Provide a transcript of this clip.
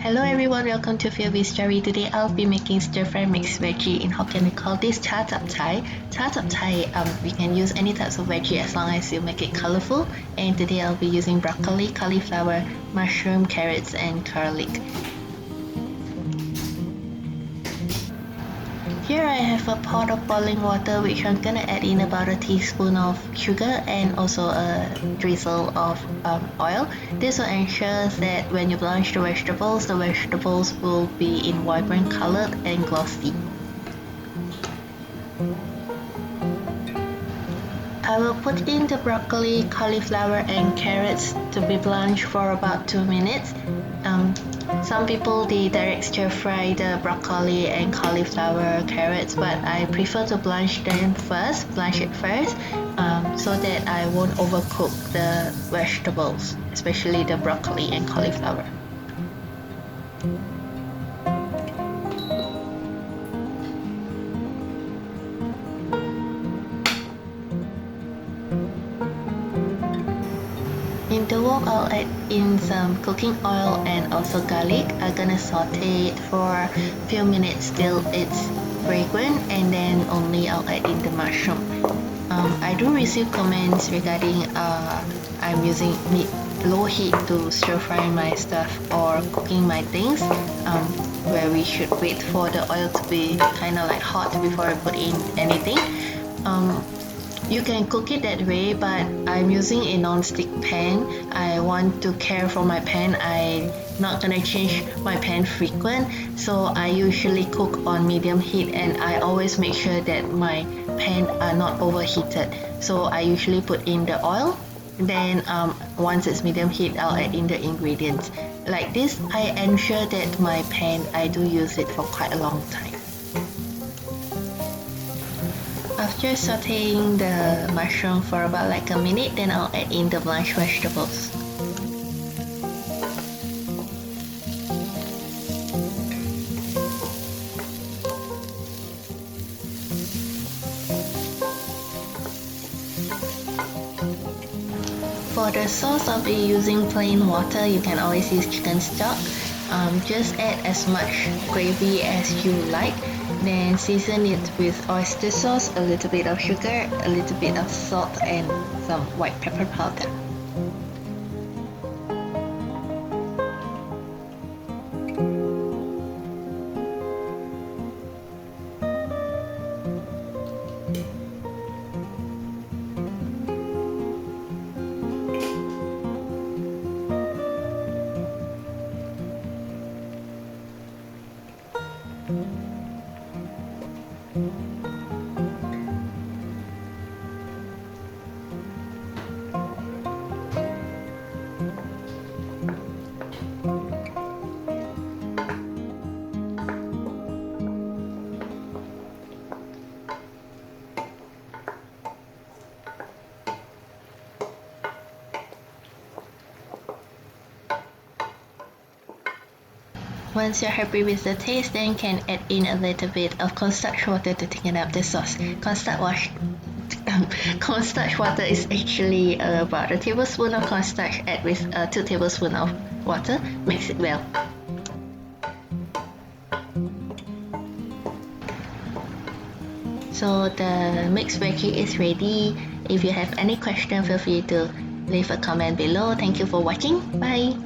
Hello everyone, welcome to philviestory. Today I'll be making stir-fry mixed veggie. In Hokkien we call this cha tap chai. Cha tap chai, we can use any types of veggie as long as you make it colorful. And today I'll be using broccoli, cauliflower, mushroom, carrots and garlic. Here I have a pot of boiling water which I'm gonna add in about a teaspoon of sugar and also a drizzle of oil. This will ensure that when you blanch the vegetables will be in vibrant colored and glossy. I will put in the broccoli, cauliflower and carrots to be blanched for about 2 minutes. Some people they direct stir fry the broccoli and cauliflower carrots, but I prefer to blanch it first, so that I won't overcook the vegetables, especially the broccoli and cauliflower. In the wok, I'll add in some cooking oil and also garlic. I'm gonna saute it for a few minutes till it's fragrant, and then only I'll add in the mushroom. I do receive comments regarding I'm using low heat to stir fry my stuff or cooking my things, where we should wait for the oil to be kind of like hot before I put in anything. You can cook it that way, but I'm using a non-stick pan. I want to care for my pan. I'm not gonna change my pan frequent, so I usually cook on medium heat, and I always make sure that my pan are not overheated. So I usually put in the oil, then once it's medium heat, I'll add in the ingredients. Like this, I ensure that my pan, I do use it for quite a long time. After sauteing the mushroom for about like a minute, then I'll add in the blanched vegetables. For the sauce, I'll be using plain water. You can always use chicken stock. Just add as much gravy as you like. Then season it with oyster sauce, a little bit of sugar, a little bit of salt and some white pepper powder. Once you're happy with the taste, then you can add in a little bit of cornstarch water to thicken up the sauce. Cornstarch water is actually about a tablespoon of cornstarch add with 2 tablespoons of water. Mix it well. So the mixed veggie is ready. If you have any question, feel free to leave a comment below. Thank you for watching. Bye.